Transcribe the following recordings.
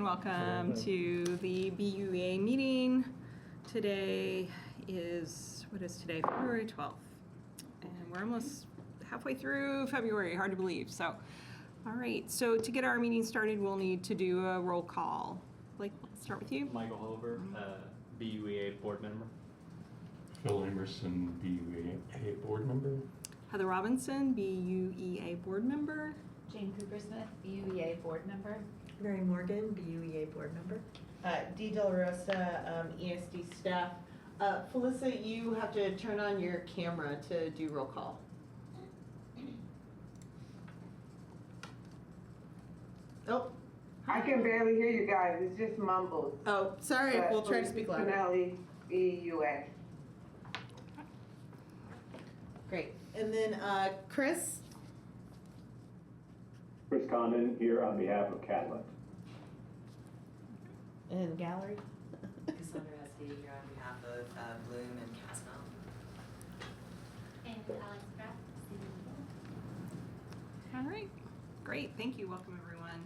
welcome to the BUEA meeting. Today is, what is today? February 12th. And we're almost halfway through February, hard to believe. So, all right, so to get our meeting started, we'll need to do a roll call. Blake, let's start with you. Michael Hover, BUEA board member. Phil Emerson, BUEA board member. Heather Robinson, BUEA board member. Jane Cooper-Smith, BUEA board member. Mary Morgan, BUEA board member. Dee Del Rosa, ESD staff. Felissa, you have to turn on your camera to do roll call. Oh. I can barely hear you guys. It's just mumbles. Oh, sorry. We'll try to speak louder. Finale, BUA. Great. And then Chris. Chris Condon here on behalf of Catalent. And gallery. Cassandra Esty here on behalf of Bloom and Casmel. And Alex Graff, All right, great, thank you, welcome everyone.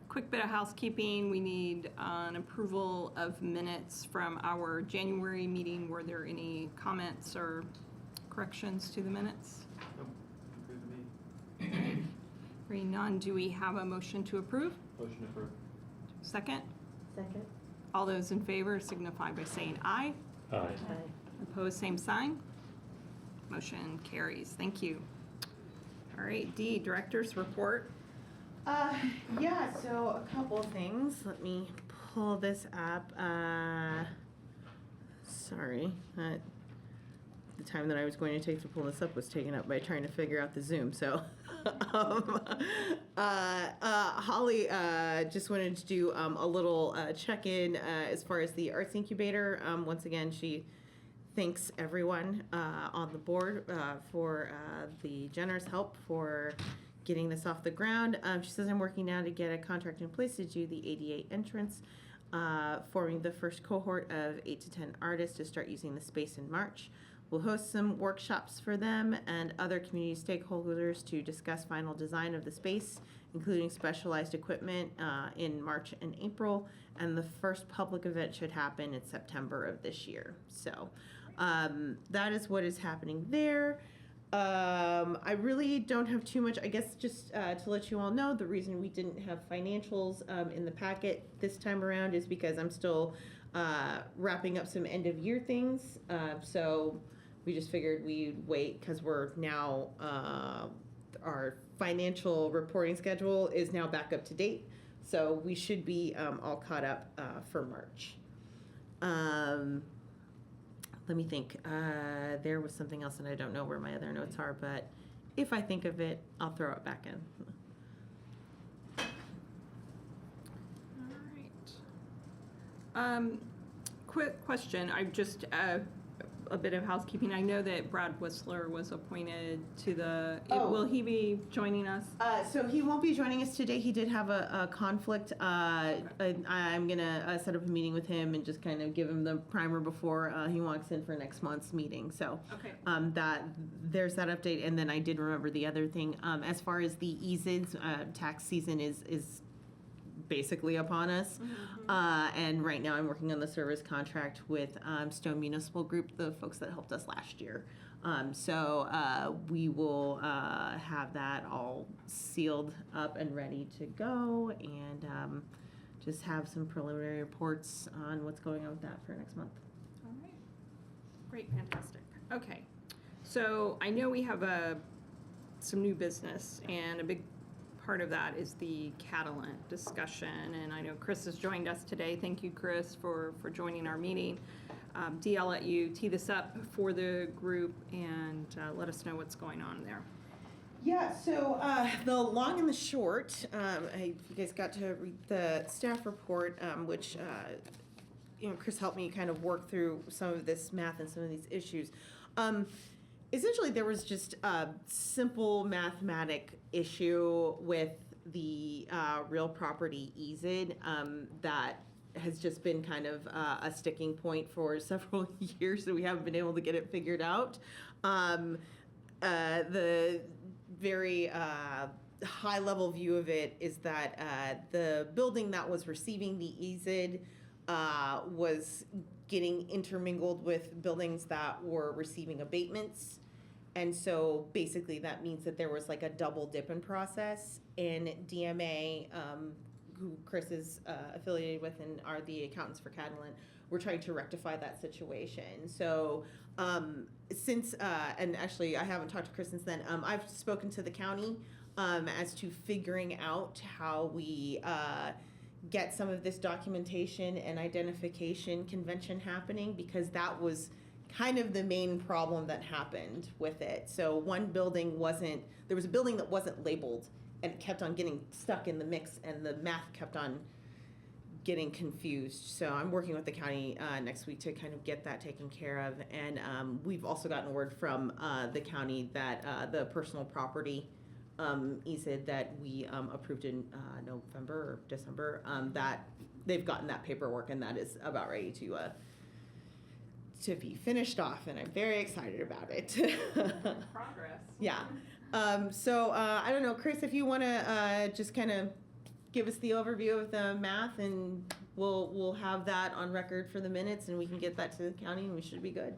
Quick bit of housekeeping, we need an approval of minutes from our January meeting. Were there any comments or corrections to the minutes? Nope. Approve the meeting. Hearing none, do we have a motion to approve? Motion approved. Second? Second. All those in favor signify by saying aye. Aye. Opposed, same sign. Motion carries. Thank you. All right, Dee, director's report. Yeah, so a couple of things. Let me pull this up. Sorry. The time that I was going to take to pull this up was taken up by trying to figure out the Zoom. So, Holly just wanted to do a little check-in as far as the Arts Incubator. Once again, she thanks everyone on the board for the generous help for getting this off the ground. She says, I'm working now to get a contract in place to do the ADA entrance, forming the first cohort of 8 to 10 artists to start using the space in March. We'll host some workshops for them and other community stakeholders to discuss final design of the space, including specialized equipment in March and April. And the first public event should happen in September of this year. So that is what is happening there. I really don't have too much. I guess just to let you all know, the reason we didn't have financials in the packet this time around is because I'm still wrapping up some end of year things. So we just figured we'd wait because we're now, our financial reporting schedule is now back up to date. So we should be all caught up for March. Let me think. There was something else, and I don't know where my other notes are, but if I think of it, I'll throw it back in. All right. Quick question. I just a bit of housekeeping. I know that Brad Whistler was appointed to the. Will he be joining us? So he won't be joining us today. He did have a conflict. I'm gonna set up a meeting with him and just kind of give him the primer before he walks in for next month's meeting. So okay. That there's that update. And then I did remember the other thing. As far as the EZIDS, tax season is basically upon us. Mm-hmm. And right now I'm working on the service contract with Stone Municipal Group, the folks that helped us last year. So we will have that all sealed up and ready to go, and just have some preliminary reports on what's going on with that for next month. All right. Great. Fantastic. Okay. So I know we have some new business, and a big part of that is the Catalent discussion, and I know Chris has joined us today. Thank you, Chris, for joining our meeting. Dee, I'll let you tee this up for the group and let us know what's going on there. Yeah, so the long and the short, you guys got to read the staff report, which Chris helped me kind of work through some of this math and some of these issues. Essentially, there was just a simple mathematic issue with the real property EZID that has just been kind of a sticking point for several years, so we haven't been able to get it figured out. The very high level view of it is that the building that was receiving the EZID was getting intermingled with buildings that were receiving abatements. And so basically that means that there was like a double dipping process, and DMA, who Chris is affiliated with and are the accountants for Catalent, we're trying to rectify that situation. So since, and actually I haven't talked to Chris since then, I've spoken to the county as to figuring out how we get some of this documentation and identification convention happening, because that was kind of the main problem that happened with it. So one building there was a building that wasn't labeled, and it kept on getting stuck in the mix, and the math kept on getting confused. So I'm working with the county next week to kind of get that taken care of. And we've also gotten word from the county that the personal property EZID that we approved in November or December, that they've gotten that paperwork, and that is about ready to be finished off, and I'm very excited about it. Progress. Yeah. So I don't know, Chris, if you want to just kind of give us the overview of the math, and we'll have that on record for the minutes, and we can get that to the county, and we should be good.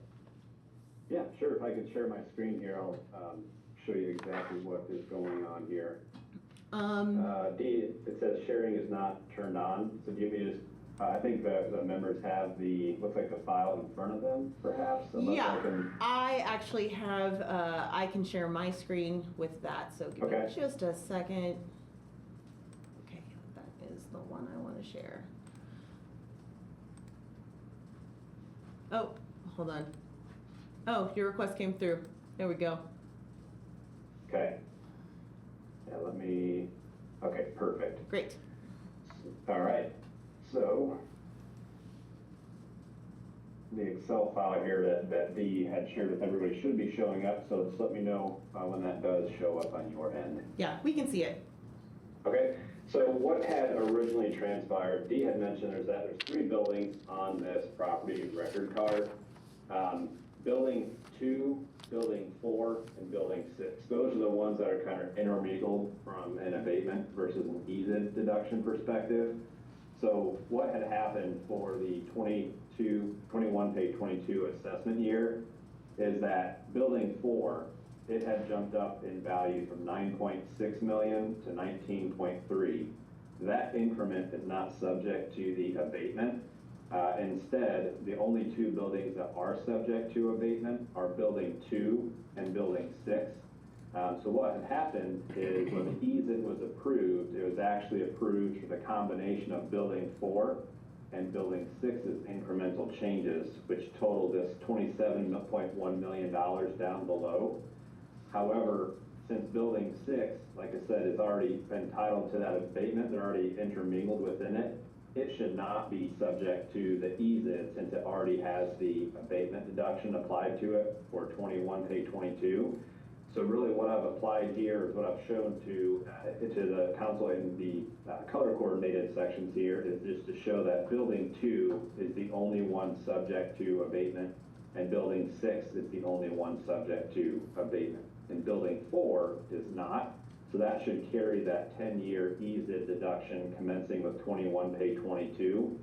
Yeah, sure. If I could share my screen here, I'll show you exactly what is going on here. D, it says sharing is not turned on. So give me just, I think the members have looks like the file in front of them, perhaps. Yeah, I actually have, I can share my screen with that, so give me just a second. Okay, that is the one I want to share. Oh, hold on. Oh, your request came through. There we go. Okay. Yeah, okay, perfect. Great. All right. So the Excel file here that Dee had shared with everybody should be showing up, so just let me know when that does show up on your end. Yeah, we can see it. Okay, so what had originally transpired, Dee had mentioned there's 3 buildings on this property record card. Building 2, Building 4, and Building 6. Those are the ones that are kind of intermingled from an abatement versus an EZID deduction perspective. So what had happened for the 21 pay 22 assessment year is that Building 4, it had jumped up in value from 9.6 million to 19.3. That increment is not subject to the abatement. Instead, the only 2 buildings that are subject to abatement are Building 2 and Building 6. So what had happened is when the EZID was approved, it was actually approved for the combination of Building 4 and Building 6's incremental changes, which totaled this $27.1 million down below. However, since Building 6, like I said, is already entitled to that abatement, they're already intermingled within it, it should not be subject to the EZID since it already has the abatement deduction applied to it for 21 pay 22. So really what I've applied here is what I've shown to the council in the color coordinated sections here is just to show that Building 2 is the only one subject to abatement, and Building 6 is the only one subject to abatement. And Building 4 is not. So that should carry that 10-year EZID deduction commencing with 21 pay 22.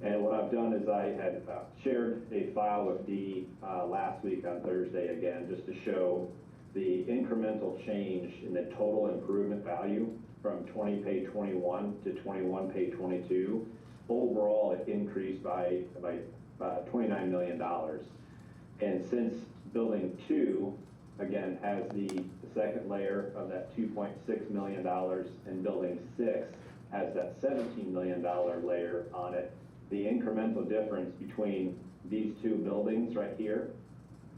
And what I've done is I had shared a file with Dee last week on Thursday again, just to show the incremental change in the total improvement value from 20 pay 21 to 21 pay 22. Overall, it increased by $29 million. And since Building 2, again, has the second layer of that $2.6 million, and Building 6 has that $17 million layer on it, the incremental difference between these 2 buildings right here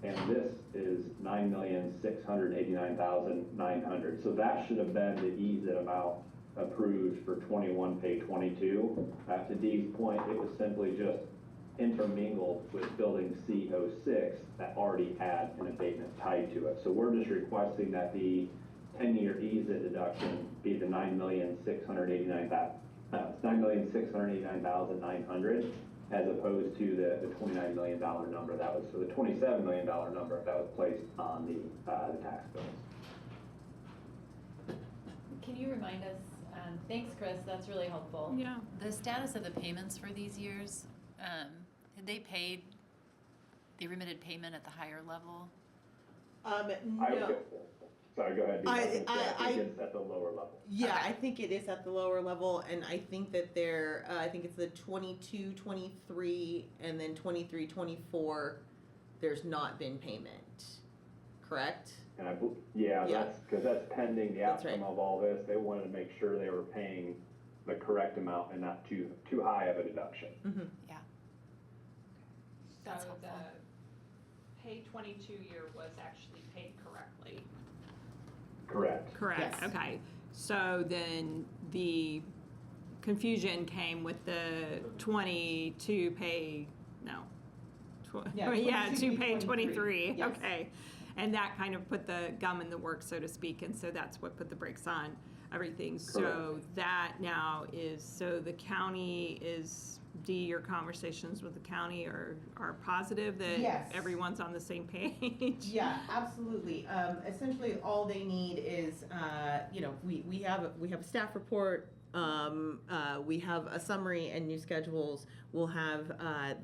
and this is $9,689,900. So that should have been the EZID amount approved for 21 pay 22. To Dee's point, it was simply just intermingled with Building C06 that already had an abatement tied to it. So we're just requesting that the 10-year EZID deduction be the $9,689,900 as opposed to the $29 million number that was, so the $27 million number that was placed on the tax bills. Can you remind us, thanks Chris, that's really helpful. Yeah. The status of the payments for these years, had they paid, they remitted payment at the higher level? No. Sorry, go ahead. Dee. I think it's at the lower level. Yeah, Okay. I think it is at the lower level, and I think that they're, I think it's the 22, 23, and then 23, 24, there's not been payment, correct? And yeah, Yeah. that's, because that's pending the That's right. outcome of all this. They wanted to make sure they were paying the correct amount and not too high of a deduction. Mm-hmm. Yeah. That's So helpful. the pay 22 year was actually paid correctly. Correct. Correct, Yes. okay. So then the confusion came with the 22 pay, no. Yeah, Yeah, 22 to pay 23, 23, yes. okay. And that kind of put the gum in the works, so to speak, and so that's what put the brakes on everything. So that now is, so the county is, your conversations with the county are positive that Yes. everyone's on the same page? Yeah, absolutely. Essentially, all they need is, we have a staff report. We have a summary and new schedules. We'll have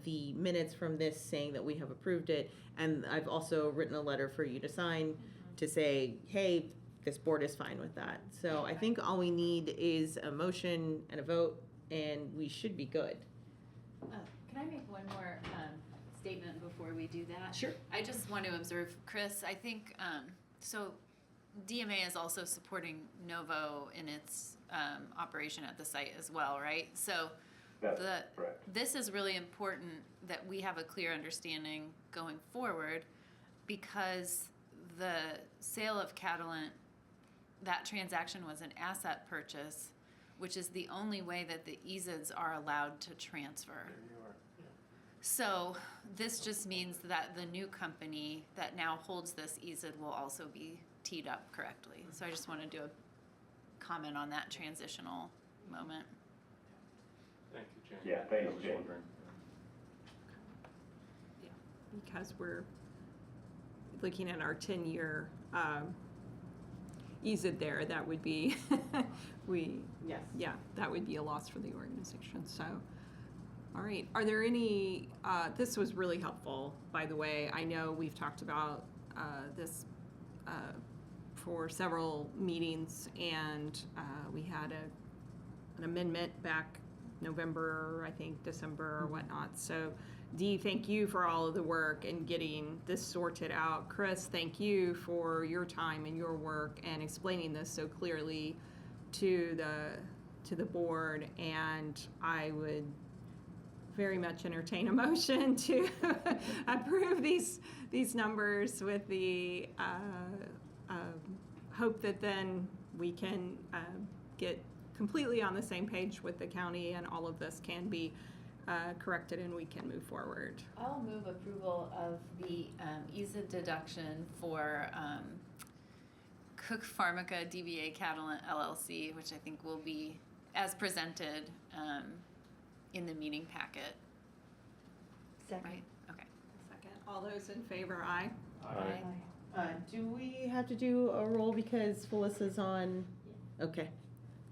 the minutes from this saying that we have approved it, and I've also written a letter for you to sign to say, hey, this board is fine with that. So I think all we need is a motion and a vote, and we should be good. Can I make one more statement before we do that? Sure. I just want to observe, Chris, I think, so DMA is also supporting Novo in its operation at the site as well, right? So That's correct. this is really important that we have a clear understanding going forward, because the sale of Catalent, that transaction was an asset purchase, which is the only way that the EZIDs are allowed to transfer. So this just means that the new company that now holds this EZID will also be teed up correctly. So I just want to do a comment on that transitional moment. Thank you, Jane. Yeah, thanks, I was Jane. wondering. Because we're looking at our 10-year EZID there, that would be, Yes. yeah, that would be a loss for the organization, so. All right, are there any, this was really helpful, by the way. I know we've talked about this for several meetings, and we had an amendment back November, I think, December or whatnot. So Dee, thank you for all of the work and getting this sorted out. Chris, thank you for your time and your work and explaining this so clearly to the board, and I would very much entertain a motion to approve these numbers with the hope that then we can get completely on the same page with the county, and all of this can be corrected and we can move forward. I'll move approval of the EZID deduction for Cook Pharmica DBA Catalent LLC, which I think will be as presented in the meeting packet, Second. right? Okay. Second, all those in favor, aye? Aye. Do we have to do a roll because Felissa's on? Okay.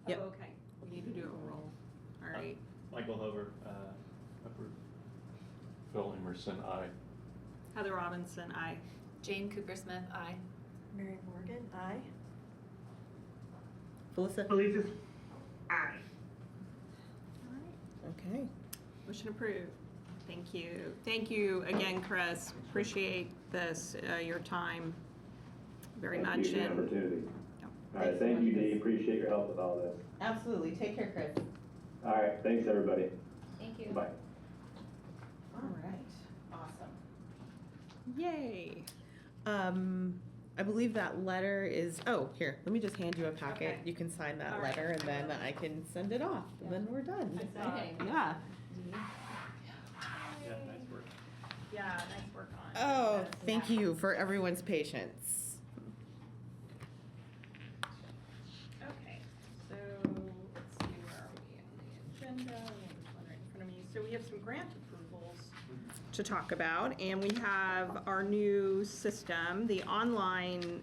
Yep. Oh, okay, we need to do a roll. All right. Michael Hover, approved. Phil Emerson, aye. Heather Robinson, aye. Jane Cooper Smith, aye. Mary Morgan, aye. Felissa? Felicia's aye. Okay. Motion approved. Thank you. Thank you again, Chris. Appreciate this, your time very Thank much. you for the And opportunity. Yep. All right, thank you, Dee. Appreciate your help with all this. Absolutely. Take care, Chris. All right, thanks, everybody. Thank you. Bye. All right. Awesome. Yay. I believe that letter is, oh, here, let me just hand you a packet. Okay. You can sign that All right. letter and then I can send it off and then we're done. Exciting. Yeah. Yeah, nice work. Yeah, nice work on. Oh, this. thank you for everyone's patience. Okay, so let's see, where are we on the agenda? We have this one right in front of me. So we have some grant approvals to talk about, and we have our new system. The online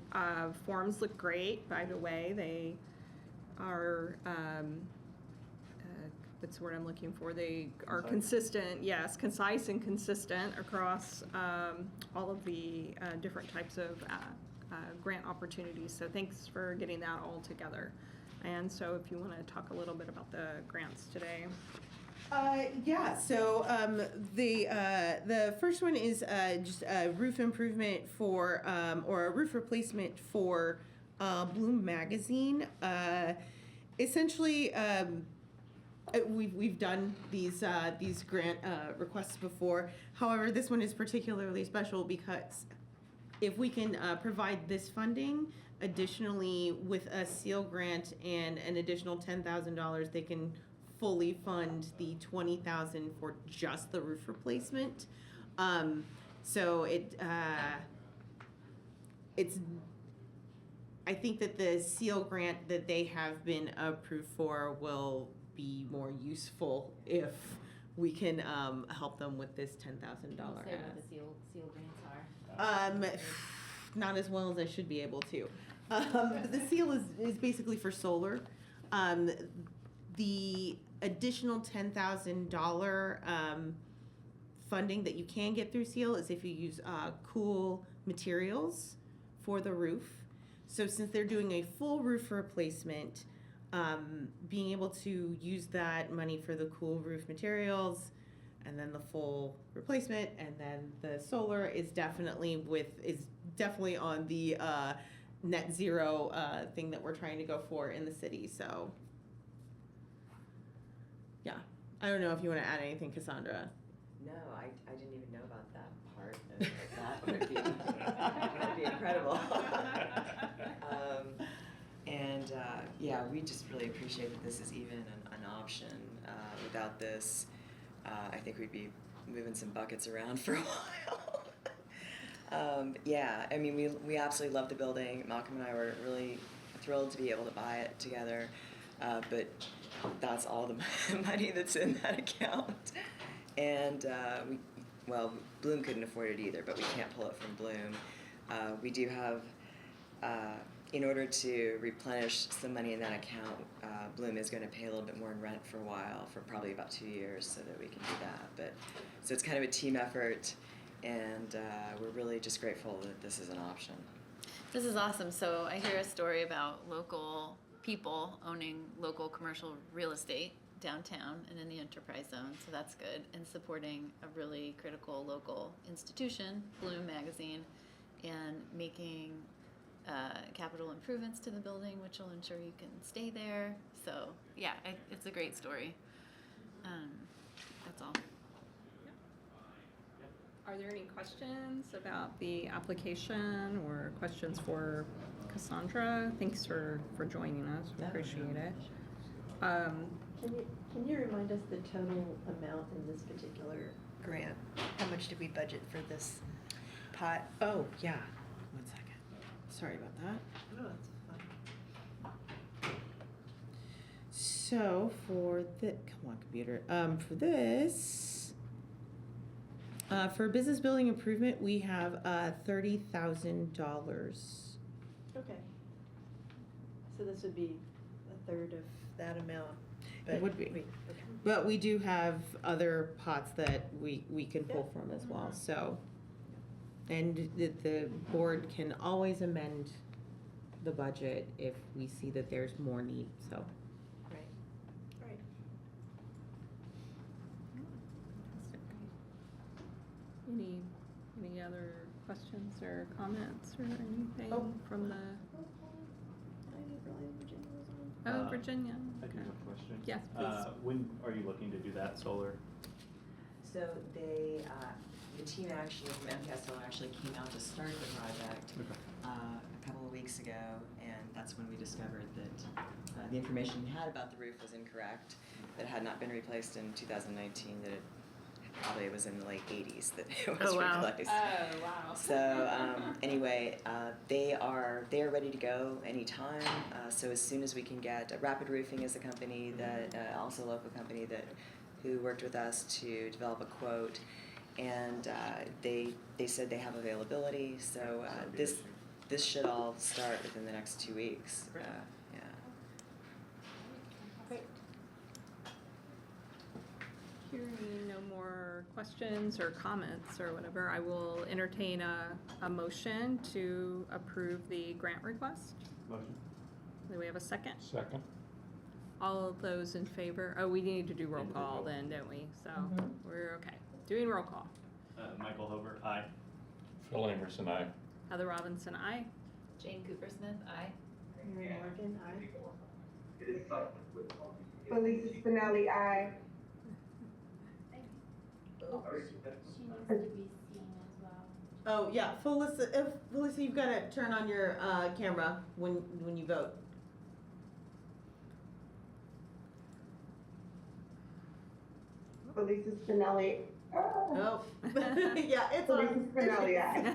forms look great, by the way. are, what's the word I'm looking for? They are Concise. consistent, yes, concise and consistent across all of the different types of grant opportunities. So thanks for getting that all together. And so if you want to talk a little bit about the grants today. Yeah, so the first one is just a roof improvement for, or a roof replacement for Bloom Magazine. Essentially, we've done these grant requests before. However, this one is particularly special because if we can provide this funding, additionally with a SEAL grant and an additional $10,000, they can fully fund the $20,000 for just the roof replacement. So it's. I think that the SEAL grant that they have been approved for will be more useful if we can help them with this $10,000 Say what ask. the seal grants are. Not as well as I should be able to. The SEAL is basically for solar. The additional $10,000 funding that you can get through SEAL is if you use cool materials for the roof. So since they're doing a full roof replacement, being able to use that money for the cool roof materials and then the full replacement and then the solar is definitely on the net zero thing that we're trying to go for in the city. So yeah, I don't know if you want to add anything, Cassandra. No, I didn't even know about that part. That would be, that would be incredible. Yeah, we just really appreciate that this is even an option. Without this, I think we'd be moving some buckets around for a while. Yeah, I mean, we absolutely love the building. Malcolm and I were really thrilled to be able to buy it together, but that's all the money that's in that account. And Bloom couldn't afford it either, but we can't pull it from Bloom. We do have, in order to replenish some money in that account, Bloom is going to pay a little bit more in rent for a while, for probably about 2 years, so that we can do that. But so it's kind of a team effort, and we're really just grateful that this is an option. This is awesome. So I hear a story about local people owning local commercial real estate downtown and in the enterprise zone, so that's good, and supporting a really critical local institution, Bloom Magazine, and making capital improvements to the building, which will ensure you can stay there. So yeah, it's a great story. That's all. Are there any questions about the application or questions for Cassandra? Thanks for joining us. We appreciate it. Can you remind us the total amount in this particular grant? How much did we budget for this pot? Oh, yeah. 1 second. Sorry about that. No, that's fine. So for come on, computer. For this, for business building improvement, we have $30,000. Okay. So this would be a third of that amount. But It would be. okay. But we do have other pots that we can pull from as well. So, and the board can always amend the budget if we see that there's more need. So. Right. Right. Any other questions or comments or anything from the? I didn't realize Virginia was on. Oh, Virginia. I do Okay. have a question. Yes, please. When are you looking to do that solar? So the team actually from MPSL actually came out to start the project a couple of weeks ago, and that's when we discovered that the information we had about the roof was incorrect, that it had not been replaced in 2019, that it probably was in the late 80s that it was replaced. Oh, wow. So anyway, they are ready to go anytime. So as soon as we can get, Rapid Roofing is a company that also a local company who worked with us to develop a quote, and they said they have availability. So this should all start within the next 2 weeks. Yeah. Hearing no more questions or comments or whatever, I will entertain a motion to approve the grant request. Motion? Do we have a second? Second. All of those in favor? Oh, we need to do roll call then, don't we? So we're okay. Doing roll call. Michael Hover, aye. Phil Emerson, aye. Heather Robinson, aye. Jane Coopersmith, aye. Mary Morgan, aye. Felicia Spinelli, aye. She needs to be seen as well. Oh, yeah, Felissa, you've got to turn on your camera when you vote. Felicia Spinelli. Oh, yeah, it's Felicia on. Spinelli, aye.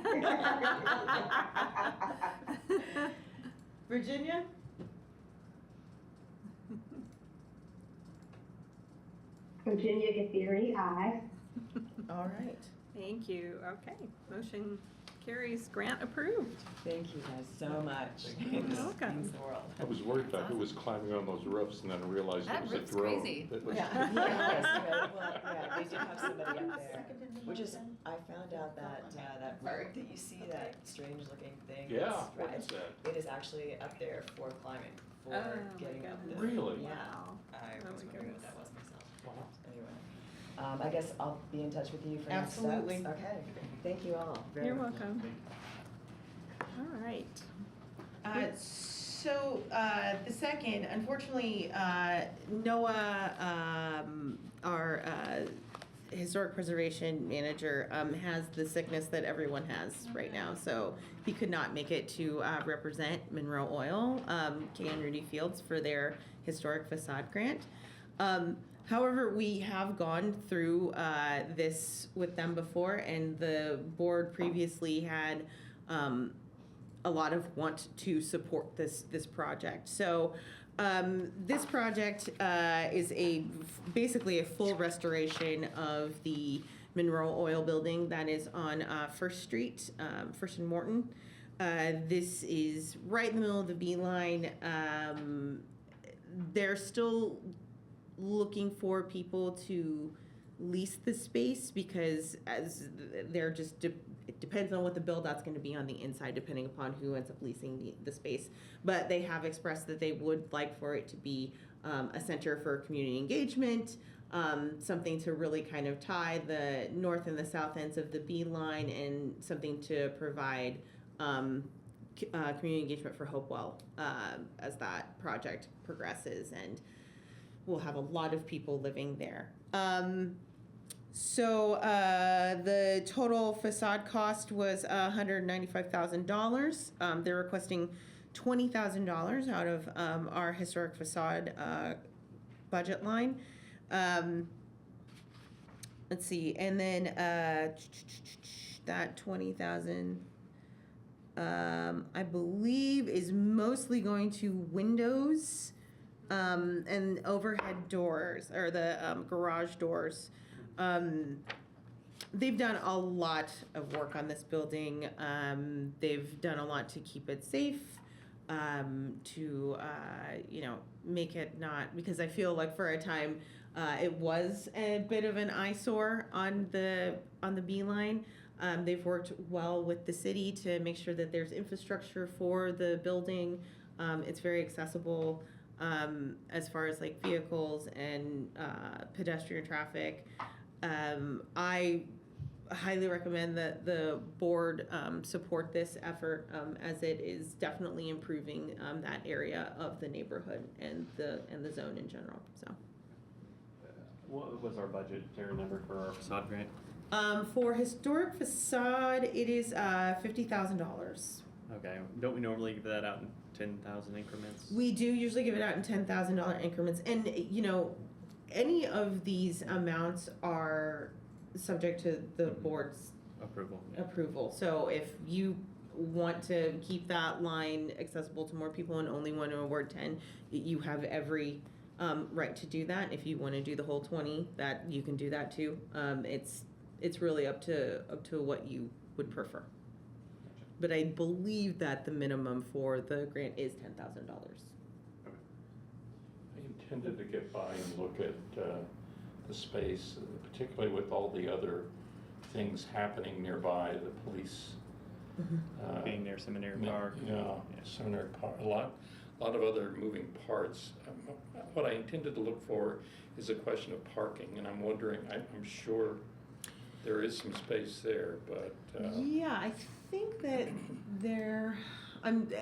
Virginia? Virginia Gatheri, aye. All right. Thank you. Okay. Motion carries. Grant approved. Thank you guys so much. You're This welcome. means the world. I was worried about who was climbing on those roofs and then I realized it That was a roof's drone. crazy. It was- Yeah, yes, well, yeah, they do have somebody up there. Which is, I found out that, that bird that you see, that strange looking thing. Yeah, that's what red, is that? it is actually up there for climbing, for Oh, my getting up there. goodness. Really? Yeah, Wow. I Oh, was my wondering goodness. what that was myself. Wow. Anyway, I guess I'll be in touch with you for next steps. Absolutely. Okay, thank you all. Very You're much. welcome. All right. So the second, unfortunately, Noah, our historic preservation manager, has the sickness that everyone has right now. So he could not make it to represent Monroe Oil, Kay and Rudy Fields for their historic facade grant. However, we have gone through this with them before, and the board previously had a lot of want to support this project. So this project is basically a full restoration of the Monroe Oil building that is on First Street, First and Morton. This is right in the middle of the Beeline. They're still looking for people to lease the space because as they're just it depends on what the build out's going to be on the inside depending upon who ends up leasing the space, but they have expressed that they would like for it to be a center for community engagement, something to really kind of tie the north and the south ends of the Beeline, and something to provide community engagement for Hopewell as that project progresses, and we'll have a lot of people living there. So the total facade cost was $195,000. They're requesting $20,000 out of our historic facade budget line. Let's see, and then that 20,000. I believe is mostly going to windows and overhead doors, or the garage doors. They've done a lot of work on this building. They've done a lot to keep it safe, to make it not, because I feel like for a time it was a bit of an eyesore on the Beeline. They've worked well with the city to make sure that there's infrastructure for the building. It's very accessible as far as like vehicles and pedestrian traffic. I highly recommend that the board support this effort as it is definitely improving that area of the neighborhood and the zone in general. So. What was our budget, do you remember, for our facade grant? For historic facade, it is $50,000. Okay, don't we normally give that out in 10,000 increments? We do usually give it out in $10,000 increments, and any of these amounts are subject to the board's approval. So if you want to keep that line accessible to more people and only want to award 10, you have every right to do that. If you want to do the whole 20, that you can do that too. It's really up to what you would prefer. But I believe that the minimum for the grant is $10,000. I intended to get by and look at the space, particularly with all the other things happening nearby, the police. Being near Seminary Yeah, Park. Seminary Park, a lot of other moving parts. What I intended to look for is a question of parking, and I'm wondering, I'm sure there is some space there, but. Yeah, I think that there. And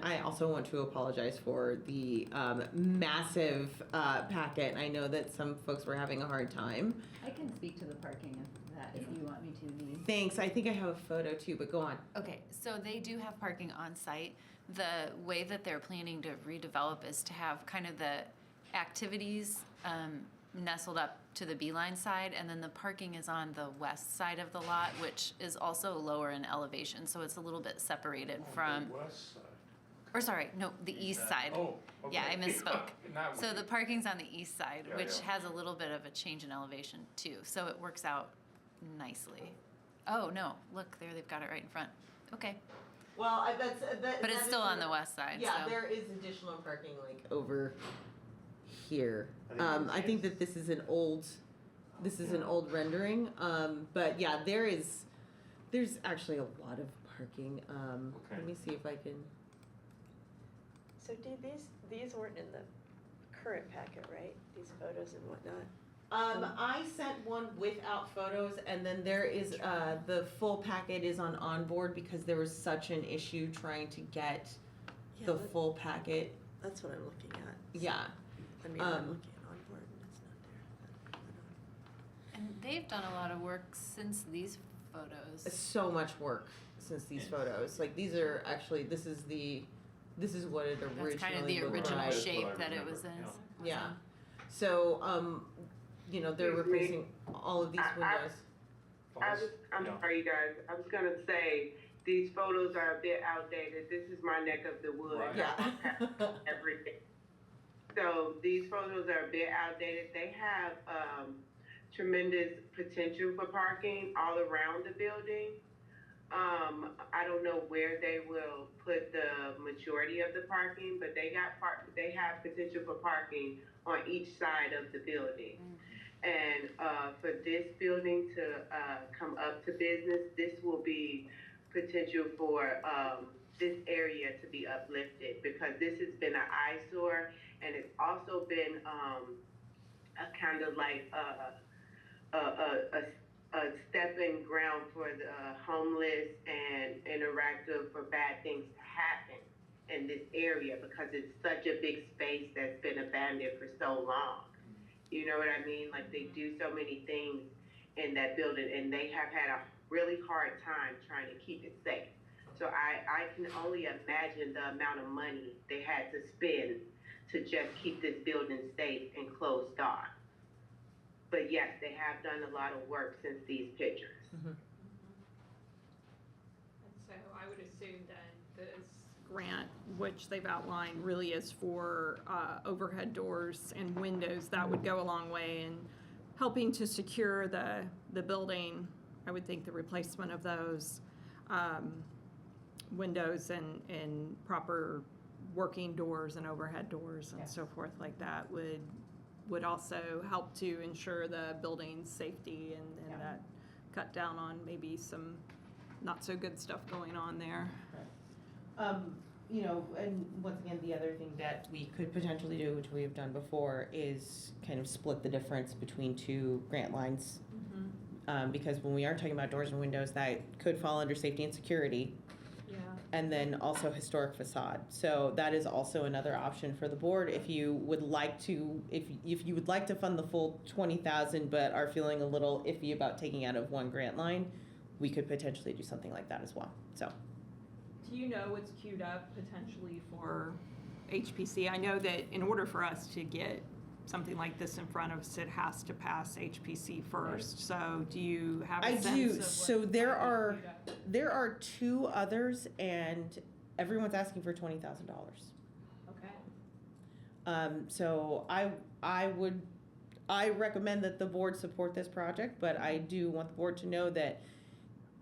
I also want to apologize for the massive packet. I know that some folks were having a hard time. I can speak to the parking of that if you want me to, Lee. Thanks. I think I have a photo too, but go on. Okay, so they do have parking on site. The way that they're planning to redevelop is to have kind of the activities nestled up to the Beeline side, and then the parking is on the west side of the lot, which is also lower in elevation, so it's a little bit separated from, The west side. or sorry, no, the east side. Oh, okay. Yeah, I misspoke. Now we So the do. parking's on the east side, Yeah, which yeah. has a little bit of a change in elevation too, so it works out nicely. Oh, no, look, there, they've got it right in front. Okay, Well, that's but it's still on the west side, Yeah, so. there is additional parking like over here. I think that this is an old rendering. But yeah, there's actually a lot of parking. Let me see if I can. So these weren't in the current packet, right? These photos and whatnot? I sent one without photos, and then there is the full packet is on onboard because there was such an issue trying to get the full packet. That's what I'm looking at. Yeah. I mean, I'm looking at onboard and it's not there. And they've done a lot of work since these photos. So much work since these photos. Like these are actually this is what it originally That's kind of the looked original like. That's what I shape that it remember, was in. Yeah. So they're Excuse me. replacing all of these windows. I'm sorry, you guys. I was gonna say, these photos are a bit outdated. This is my neck of the woods. Right. Yeah. Everything. So these photos are a bit outdated. They have tremendous potential for parking all around the building. I don't know where they will put the majority of the parking, but they have potential for parking on each side of the building. And for this building to come up to business, this will be potential for this area to be uplifted, because this has been an eyesore, and it's also been a kind of like a stepping ground for the homeless and interactive for bad things to happen in this area, because it's such a big space that's been abandoned for so long. You know what I mean? Like, they do so many things in that building, and they have had a really hard time trying to keep it safe. So I can only imagine the amount of money they had to spend to just keep this building safe and closed off. But yes, they have done a lot of work since these pictures. And so I would assume that this grant, which they've outlined, really is for overhead doors and windows. That would go a long way in helping to secure the building. I would think the replacement of those windows and proper working doors and overhead doors and so forth like that would also help to ensure the building's safety and that cut down on maybe some not so good stuff going on there. And once again, the other thing that we could potentially do, which we have done before, is kind of split the difference between two grant lines. Because when we are talking about doors and windows, that could fall under safety and security. Yeah. And then also historic facade. So that is also another option for the board if you would like to, if you would like to fund the full 20,000 but are feeling a little iffy about taking out of one grant line, we could potentially do something like that as well. So. Do you know what's queued up potentially for HPC? I know that in order for us to get something like this in front of us, it has to pass HPC first. So do you have a sense of what So there might be are queued up? there are two others, and everyone's asking for $20,000. Okay. So I recommend that the board support this project, but I do want the board to know that,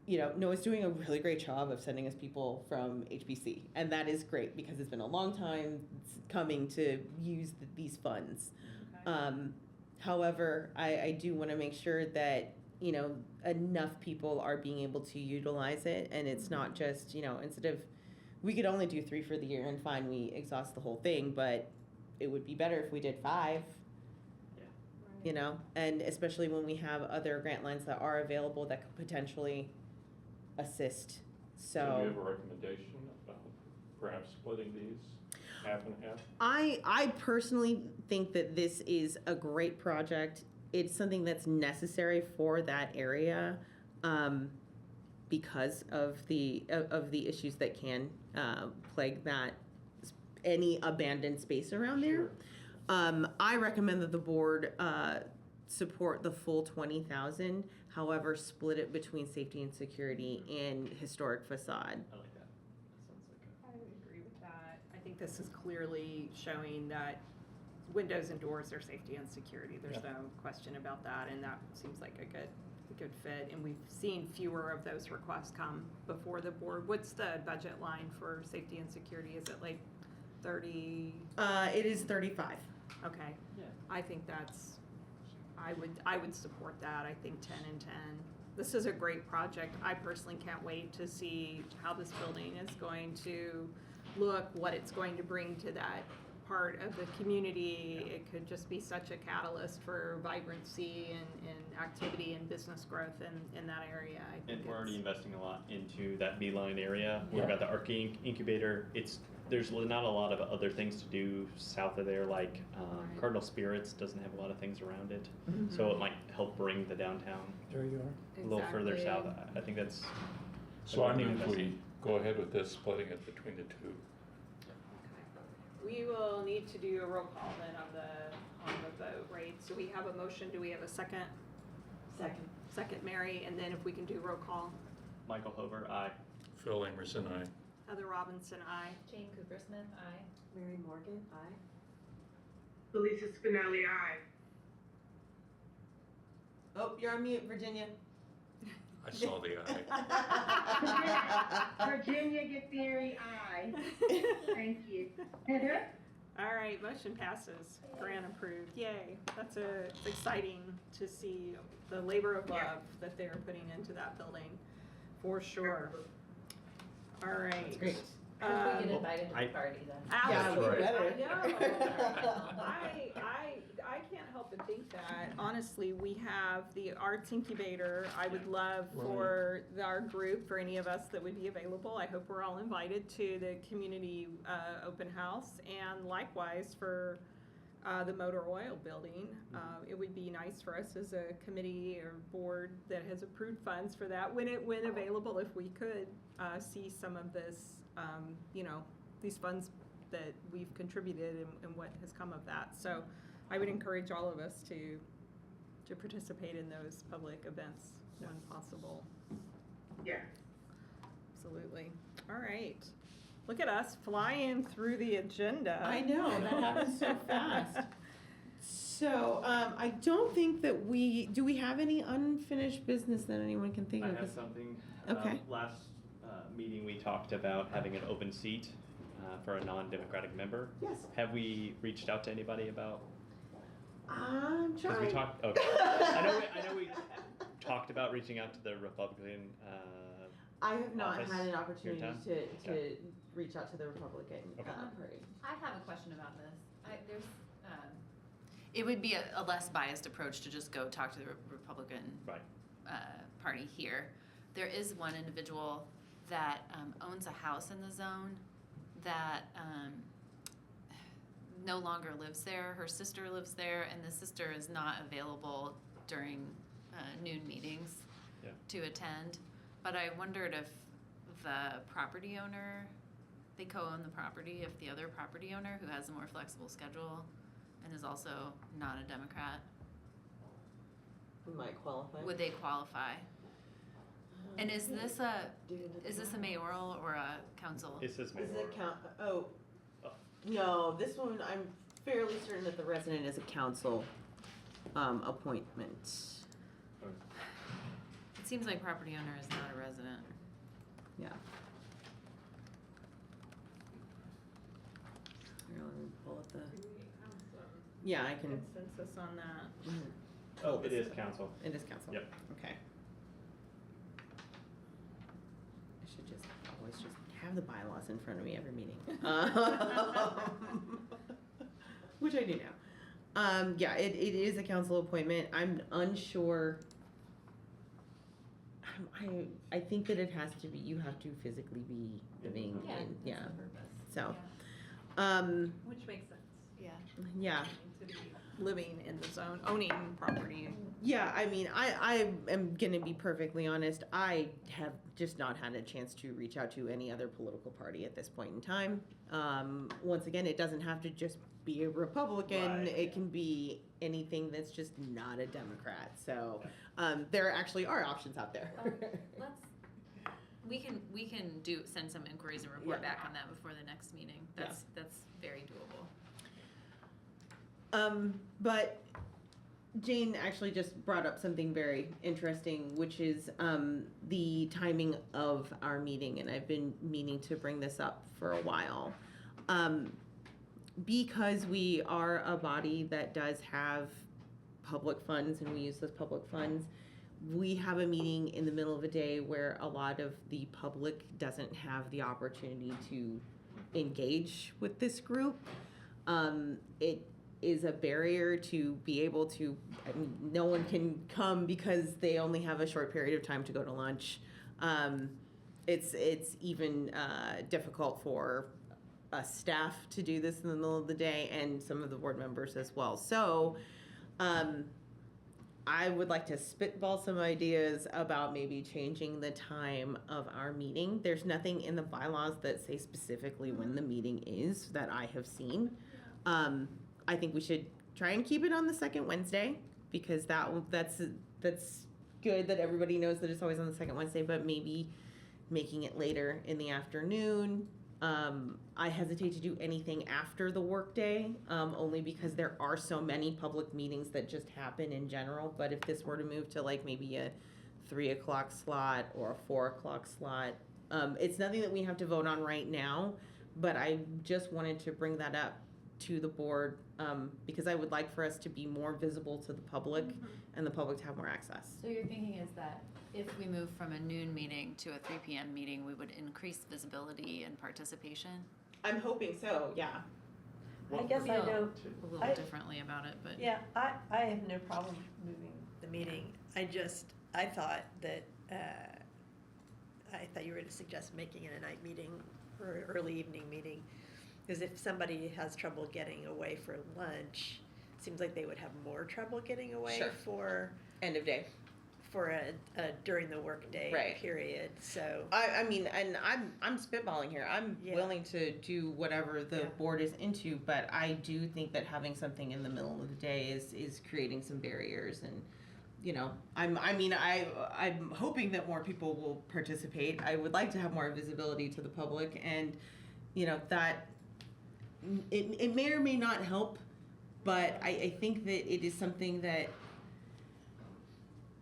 Noah's doing a really great job of sending us people from HBC, and that is great because it's been a long time coming to use these funds. Okay. However, I do want to make sure that, you know, enough people are being able to utilize it, and it's not just, you know, instead of, we could only do 3 for the year and fine, we exhaust the whole thing, but it would be better if we did 5. You know, and especially when we have other grant lines that are available that could potentially assist. Do you So have a recommendation about perhaps splitting these half and half? I personally think that this is a great project. It's something that's necessary for that area, because of the issues that can plague that any abandoned space around there. I recommend that the board support the full 20,000. However, split it between safety and security and historic facade. I like that. That sounds like I would agree with that. I think this is clearly showing that windows and doors are safety and security. There's no question about that, and that seems like a good fit. And we've seen fewer of those requests come before the board. What's the budget line for safety and security? Is it like 30? It is 35. Okay. Yeah. I think I would support that. I think 10 and 10. This is a great project. I personally can't wait to see how this building is going to look, what it's going to bring to that part of the community. It could just be such a catalyst for vibrancy and activity and business growth in that area. I think And we're already it's- investing a lot into that Beeline area. We've Yeah. got the ARC incubator. There's not a lot of other things to do south of there, like Right. Cardinal Spirits doesn't have a lot of things around it. Mhm. So it might help bring the downtown There you are. a little further south. Exactly. I think that's. So I move that's- we go ahead with this, splitting it between the two. We will need to do a roll call then on the vote, right? So we have a motion. Do we have a second? Second. Second, Mary, and then if we can do roll call. Michael Hover, aye. Phil Emerson, aye. Heather Robinson, aye. Jane Cooper Smith, aye. Mary Morgan, aye. Felicia Spinelli, aye. Oh, you're on mute, Virginia. I saw the eye. Virginia Gatheri, aye. Thank you. All right, motion passes. Grant approved. Yay. It's exciting to see the labor of love that they're putting into that building, for sure. All right. That's great. Hope we get invited to I- the party then. Yeah, we Absolutely. better. I can't help but think that, honestly, we have the arts incubator. I would love for our group, for any of us that would be available, I hope we're all invited to the community open house, and likewise for the motor oil building. It would be nice for us as a committee or board that has approved funds for that, when available, if we could see some of this, these funds that we've contributed and what has come of that. So I would encourage all of us to participate in those public events when possible. Yeah. Absolutely. All right. Look at us flying through the agenda. I know, that happens so fast. So, I don't think that do we have any unfinished business that anyone can think I of? have something. Okay. Last meeting, we talked about having an open seat for a non-democratic member. Yes. Have we reached out to anybody about? I'm Because we trying. talked. Okay. I know we talked about reaching out to the Republican. I have not office had an here in opportunity town? to Okay. reach out to the Republican Okay. party. I have a question about this. It would be a less biased approach to just go talk to the Republican Right. party here. There is one individual that owns a house in the zone that no longer lives there. Her sister lives there, and the sister is not available during noon meetings Yeah. to attend. But I wondered if the property owner, they co-own the property, if the other property owner who has a more flexible schedule and is also not a Democrat, Might qualify. would they qualify? And is this a mayoral or a council? It says Is mayor. it count? Oh, Oh. no. This one, I'm fairly certain that the resident is a council appointment. It seems like property owner is not a resident. Yeah. Here, let me pull up the Yeah, I can. consensus on that? Oh, it is council. It is council. Yep. Okay. I should just always just have the bylaws in front of me every meeting. Which I do now. Yeah, it is a council appointment. I'm unsure. I think that it has to be, you have to physically be living in, yeah. So, Which makes sense. Yeah. yeah. To be living in the zone, owning property. Yeah, I mean, I am gonna be perfectly honest. I have just not had a chance to reach out to any other political party at this point in time. Once again, it doesn't have to just be a Republican. Right, It can be anything that's just not a Democrat. So, there actually are options out there. We can send some inquiries and report Yeah. back on that before the next meeting. That's very doable. But Jane actually just brought up something very interesting, which is the timing of our meeting, and I've been meaning to bring this up for a while. Because we are a body that does have public funds and we use those public funds, we have a meeting in the middle of the day where a lot of the public doesn't have the opportunity to engage with this group. It is a barrier to be able to, I mean, no one can come because they only have a short period of time to go to lunch. It's even difficult for staff to do this in the middle of the day and some of the board members as well. So I would like to spitball some ideas about maybe changing the time of our meeting. There's nothing in the bylaws that say specifically when the meeting is that I have seen. I think we should try and keep it on the second Wednesday because that's good that everybody knows that it's always on the second Wednesday, but maybe making it later in the afternoon. I hesitate to do anything after the workday, only because there are so many public meetings that just happen in general. But if this were to move to like maybe a 3 o'clock slot or a 4 o'clock slot, it's nothing that we have to vote on right now, but I just wanted to bring that up to the board, because I would like for us to be more visible to the public and the public to have more access. So your thinking is that if we move from a noon meeting to a 3 p.m. meeting, we would increase visibility and participation? I'm hoping so, yeah. I guess I know, A little I- differently about it, but. yeah, I have no problem moving the meeting. I thought that, I thought you were to suggest making it a night meeting or early evening meeting. Because if somebody has trouble getting away for lunch, it seems like they would have more trouble getting away Sure. for End of day. a during the workday Right. period, so. I mean, and I'm spitballing here. I'm Yeah. willing to do whatever the Yeah. board is into, but I do think that having something in the middle of the day is creating some barriers, and you know, I'm hoping that more people will participate. I would like to have more visibility to the public, and you know that it may or may not help, but I think that it is something that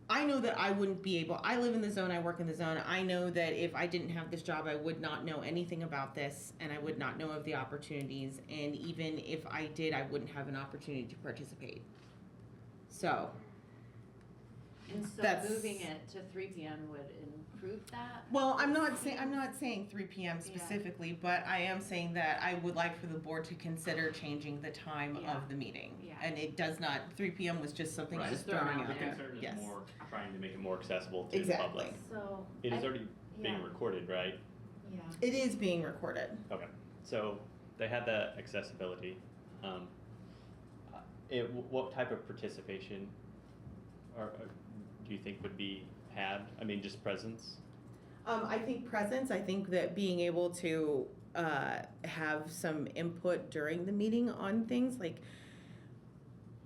I know that I wouldn't be able, I live in the zone, I work in the zone. I know that if I didn't have this job, I would not know anything about this and I would not know of the opportunities. And even if I did, I wouldn't have an opportunity to participate. So. And so That's- moving it to 3 p.m. would improve that? Well, I'm not saying 3 p.m. specifically, but I am saying that I would like for the board to consider changing the time Yeah. of the meeting. Yeah. And it does not, 3 p.m. was just something I Right. was throwing out The there. concern Yes. is more trying to make it more accessible to the Exactly. public. So. It is I- already being yeah. recorded, right? Yeah. It is being recorded. Okay, so they had that accessibility. What type of participation do you think would be had? I mean, just presence? I think presence, I think that being able to have some input during the meeting on things, like,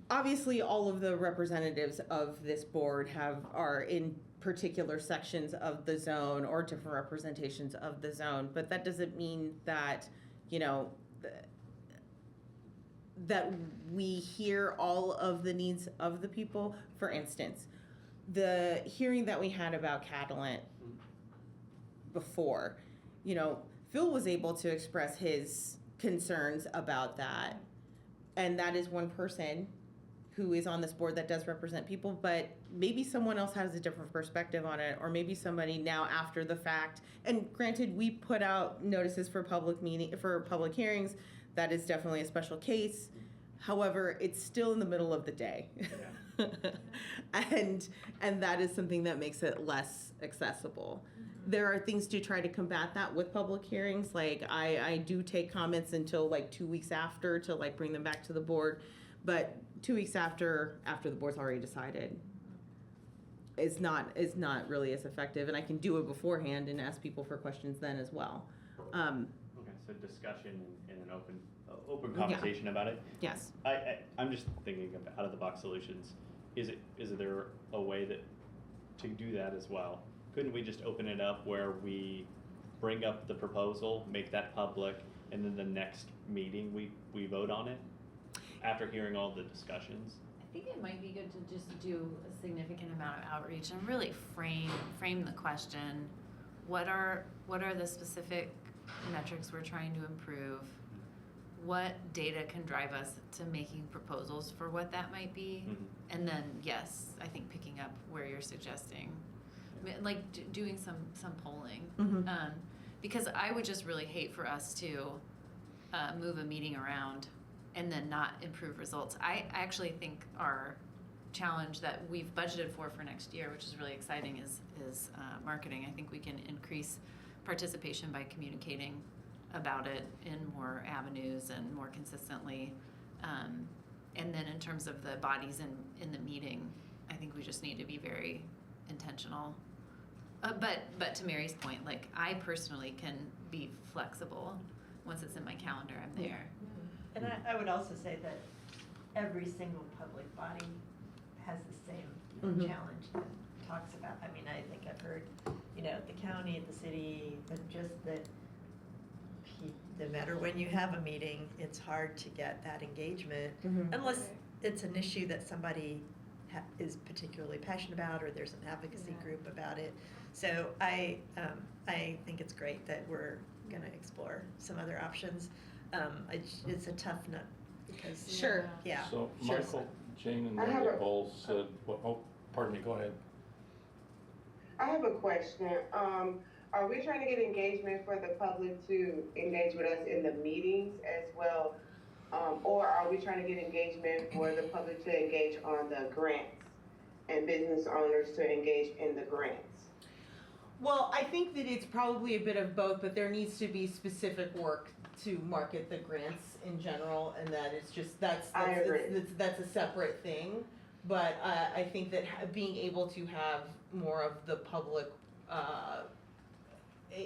obviously all of the representatives of this board are in particular sections of the zone or different representations of the zone, but that doesn't mean that, you know, that we hear all of the needs of the people. For instance, the hearing that we had about Catalent before, you know, Phil was able to express his concerns about that, and that is one person who is on this board that does represent people, but maybe someone else has a different perspective on it, or maybe somebody now after the fact. And granted, we put out notices for public hearings. That is definitely a special case. However, it's still in the middle of the day. and that is something that makes it less accessible. There are things to try to combat that with public hearings. Like I do take comments until like 2 weeks after to like bring them back to the board. But 2 weeks after the board's already decided is not really as effective. And I can do it beforehand and ask people for questions then as well. Okay, so discussion and an open conversation about it. Yes. I'm just thinking of out of the box solutions. Is there a way to do that as well? Couldn't we just open it up where we bring up the proposal, make that public, and then the next meeting we vote on it after hearing all the discussions? I think it might be good to just do a significant amount of outreach and really frame the question. What are the specific metrics we're trying to improve? What data can drive us to making proposals for what that might be? Mm-hmm. And then, yes, I think picking up where you're suggesting, like doing some polling. Mm-hmm. Because I would just really hate for us to move a meeting around and then not improve results. I actually think our challenge that we've budgeted for next year, which is really exciting, is marketing. I think we can increase participation by communicating about it in more avenues and more consistently. And then in terms of the bodies in the meeting, I think we just need to be very intentional. But to Mary's point, like I personally can be flexible. Once it's in my calendar, I'm there. And I would also say that every single public body has the same challenge that talks about, I mean, I think I've heard, the county, the city, but just that no matter when you have a meeting, it's hard to get that engagement unless it's an issue that somebody is particularly passionate about or there's an advocacy group about it. So I think it's great that we're going to explore some other options. It's a tough nut because Sure. Yeah. So Sure. Michael, Jane, and Mary both said, pardon me, go ahead. I have a question. Are we trying to get engagement for the public to engage with us in the meetings as well? Or are we trying to get engagement for the public to engage on the grants and business owners to engage in the grants? Well, I think that it's probably a bit of both, but there needs to be specific work to market the grants in general, and that it's just that's a separate thing. But I think that being able to have more of the public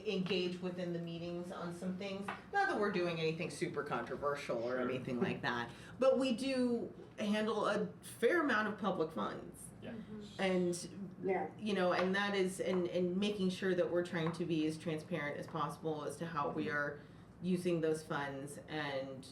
engage within the meetings on some things, not that we're doing anything super controversial or anything like that, but we do handle a fair amount of public funds. Yeah. And and that is and making sure that we're trying to be as transparent as possible as to how we are using those funds, and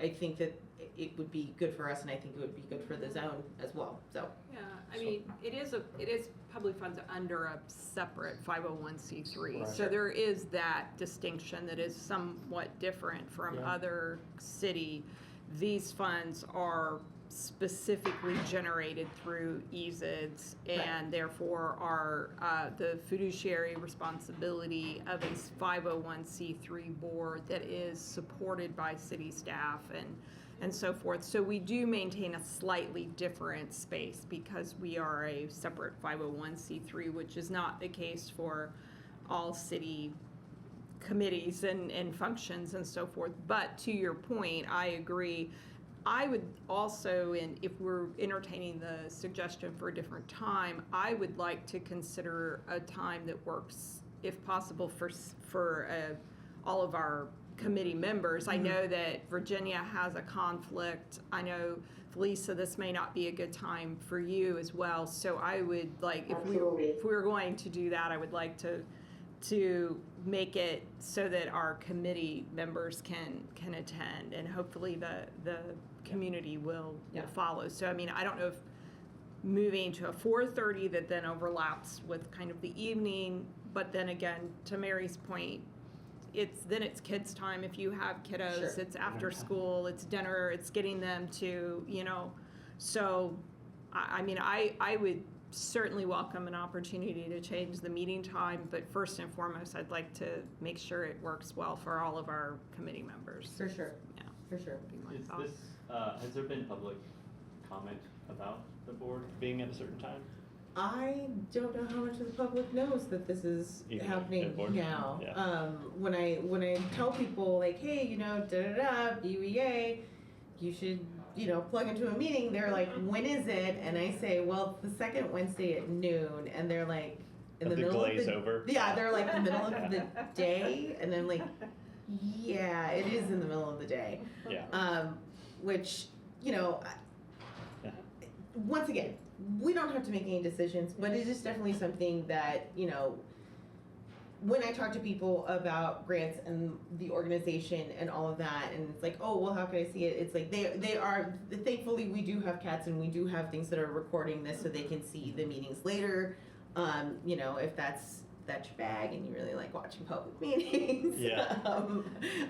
I think that it would be good for us, and I think it would be good for the zone as well. So Yeah, I mean, it is public funds under a separate 501c3. Right. So there is that distinction that is somewhat different from other city. These funds are specifically generated through EZIDs and therefore are the fiduciary responsibility of a 501c3 board that is supported by city staff and so forth. So we do maintain a slightly different space because we are a separate 501c3, which is not the case for all city committees and functions and so forth. But to your point, I agree. I would also, and if we're entertaining the suggestion for a different time, I would like to consider a time that works, if possible, for all of our committee members. I know that Virginia has a conflict. I know, Felisa, this may not be a good time for you as well. So I would like, if we were going to do that, I would like to make it so that our committee members can attend, and hopefully the community will follow. So I mean, I don't know if moving to a 4:30 that then overlaps with kind of the evening, but then again, to Mary's point, it's kids' time if you have kiddos. Sure. It's after school. It's dinner. It's getting them to So, I mean, I would certainly welcome an opportunity to change the meeting time, but first and foremost, I'd like to make sure it works well for all of our committee members. For sure. Yeah. For sure. Would be my Is thought. this, has there been public comment about the board being at a certain time? I don't know how much of the public knows that this is Even happening at board? now. Yeah. When I tell people like, hey, BUEA, you should, plug into a meeting, they're like, when is it? And I say, well, the second Wednesday at noon, and they're like, in the middle of glaze the over? Yeah, they're like the middle of the day, and I'm like, yeah, it is in the middle of the day. Yeah. Which, once again, we don't have to make any decisions, but it is definitely something that, when I talk to people about grants and the organization and all of that, and it's like, oh, well, how can I see it? It's like they are, thankfully, we do have cats and we do have things that are recording this so they can see the meetings later. If that's your bag and you really like watching public meetings. Yeah.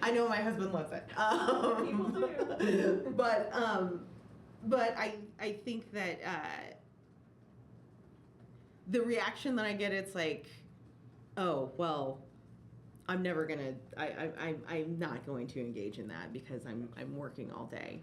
I know my husband loves it. People do. But I think that the reaction that I get, it's like, oh, well, I'm never gonna, I'm not going to engage in that because I'm working all day,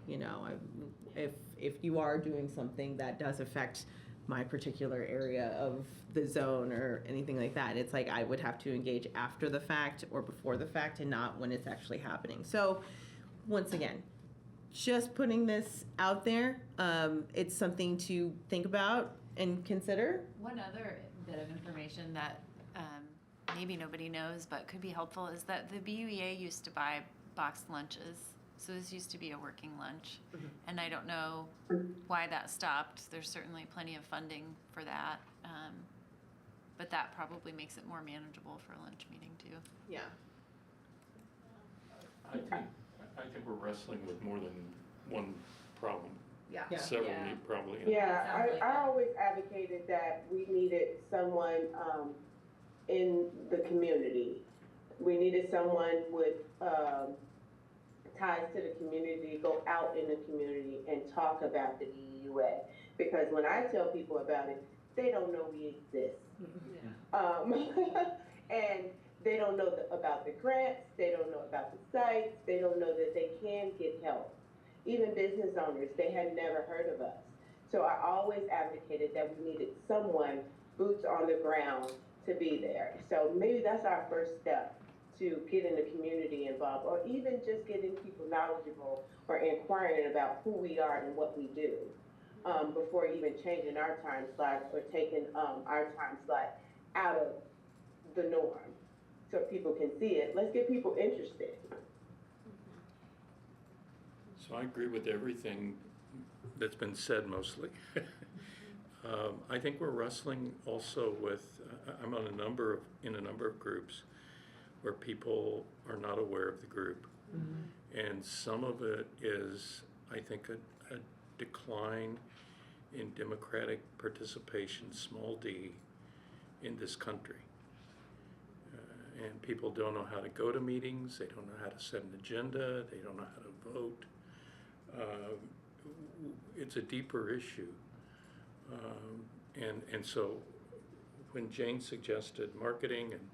if you are doing something that does affect my particular area of the zone or anything like that, it's like I would have to engage after the fact or before the fact and not when it's actually happening. So once again, just putting this out there, it's something to think about and consider. One other bit of information that maybe nobody knows but could be helpful is that the BUEA used to buy boxed lunches. So this used to be a working lunch. Mhm. And I don't know why that stopped. There's certainly plenty of funding for that. But that probably makes it more manageable for a lunch meeting too. Yeah. I think we're wrestling with more than one problem. Yeah. Several Yeah. need probably. Yeah, Sounds like I it. always advocated that we needed someone in the community. We needed someone with ties to the community, go out in the community and talk about the DUA. Because when I tell people about it, they don't know we exist. And they don't know about the grants, they don't know about the sites, they don't know that they can get help. Even business owners, they had never heard of us. So I always advocated that we needed someone, boots on the ground, to be there. So maybe that's our first step, to getting the community involved, or even just getting people knowledgeable or inquiring about who we are and what we do, before even changing our time slot or taking our time slot out of the norm so people can see it. Let's get people interested. So I agree with everything that's been said mostly. I think we're wrestling also with, I'm on in a number of groups where people are not aware of the group. Mm-hmm. And some of it is, I think, a decline in democratic participation, small d, in this country. And people don't know how to go to meetings, they don't know how to set an agenda, they don't know how to vote. It's a deeper issue. And so when Jane suggested marketing and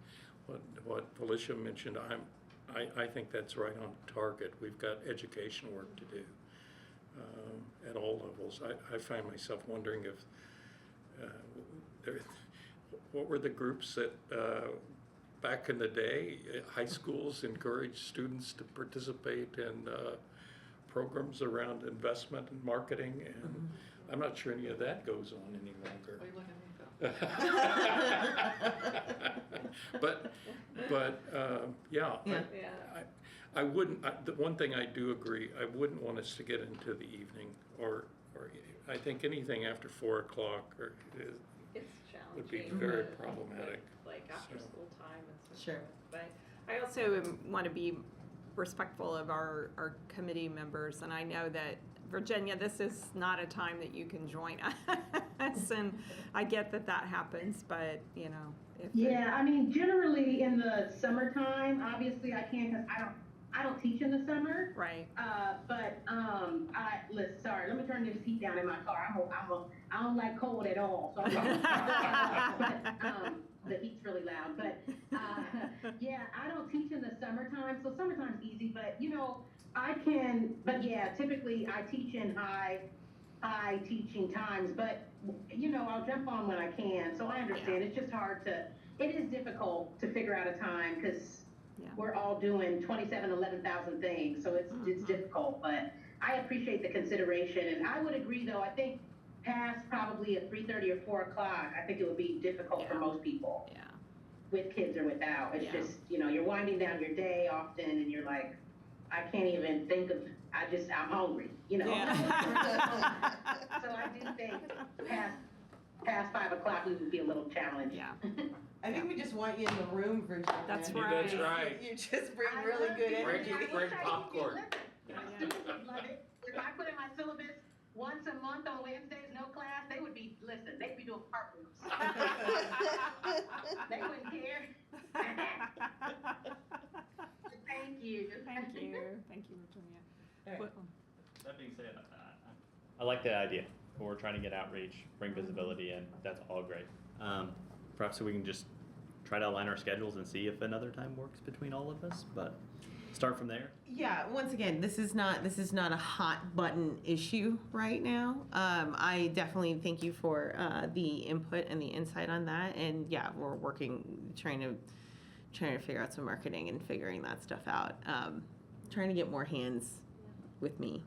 what Felicia mentioned, I think that's right on target. We've got education work to do at all levels. I find myself wondering if what were the groups that back in the day, high schools encouraged students to participate in programs around investment and marketing, and I'm not sure any of that goes on any longer. But yeah. I wouldn't. The one thing I do agree, I wouldn't want us to get into the evening, or I think anything after 4 o'clock It's would be challenging. very with, problematic. Like after So. school time and so Sure. forth. But I also want to be respectful of our committee members, and I know that Virginia, this is not a time that you can join us. this, and I get that happens, but, you know, if. Yeah, I mean, generally in the summertime, obviously I can't, because I don't teach in the summer. Right. Sorry, let me turn this heat down in my car. I don't like cold at all, so the heat's really loud. But yeah, I don't teach in the summertime, so summertime's easy. But you know, typically I teach in high teaching times. But you know, I'll jump on when I can. So I understand. It's just hard to. It is difficult to figure out a time because. Yeah. We're all doing 11,000 things, so it's difficult, but I appreciate the consideration, and I would agree though, I think past probably at 3:30 or 4 o'clock, I think it would be difficult for most people. Yeah. With kids or without, it's just, you know, you're winding down your day often, and you're like, I can't even think of, I'm hungry, you know? Yeah. So I do think past 5 o'clock, we would be a little challenged. Yeah. I think we just want you in the room, Virginia. That's Yeah, right. that's right. You just bring really good energy. Bring popcorn. Students would love it. If I put in my syllabus once a month on Wednesdays, no class, they'd be doing cartwheels. They wouldn't care. Thank you. Thank you, Virginia. All right. That being said, I like the idea. We're trying to get outreach, bring visibility in. That's all great. Perhaps we can just try to align our schedules and see if another time works between all of us. But start from there. Yeah, once again, this is not a hot button issue right now. I definitely thank you for the input and the insight on that. And yeah, we're trying to figure out some marketing and figuring that stuff out. Trying to get more hands with me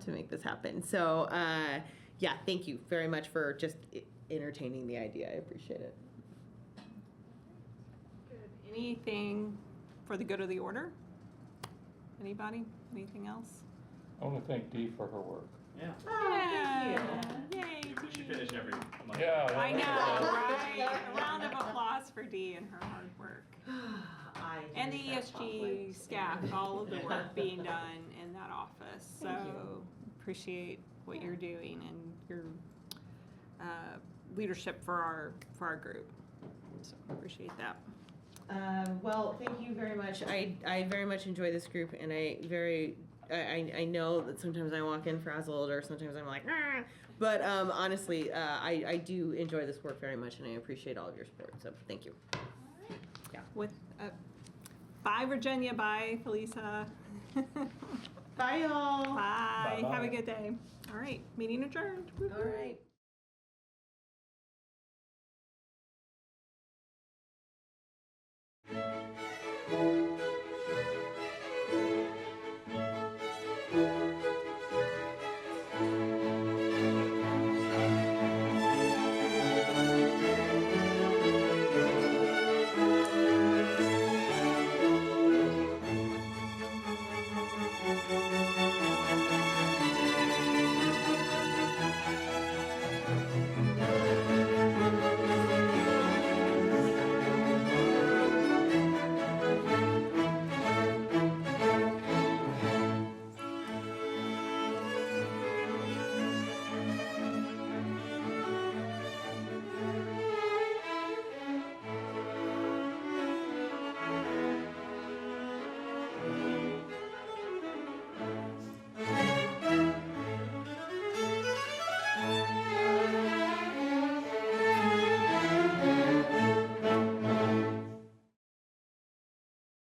to make this happen. So yeah, thank you very much for just entertaining the idea. I appreciate it. Good. Anything for the good of the order? Anybody? Anything else? I want to thank Dee for her work. Yeah. Yay! We should finish every month. Yeah. I know, right? A round of applause for Dee and her hard work. And the ESG staff, all of the work being done in that office. So appreciate what you're doing and your leadership for our group. So appreciate that. Well, thank you very much. I very much enjoy this group, and I know that sometimes I walk in frazzled, or sometimes I'm like, ah! But honestly, I do enjoy this work very much, and I appreciate all of your support. So thank you. Yeah. With bye, Virginia. Bye, Felisa. Bye, y'all. Bye. Bye-bye. Have a good day. All right. Meeting adjourned. All right.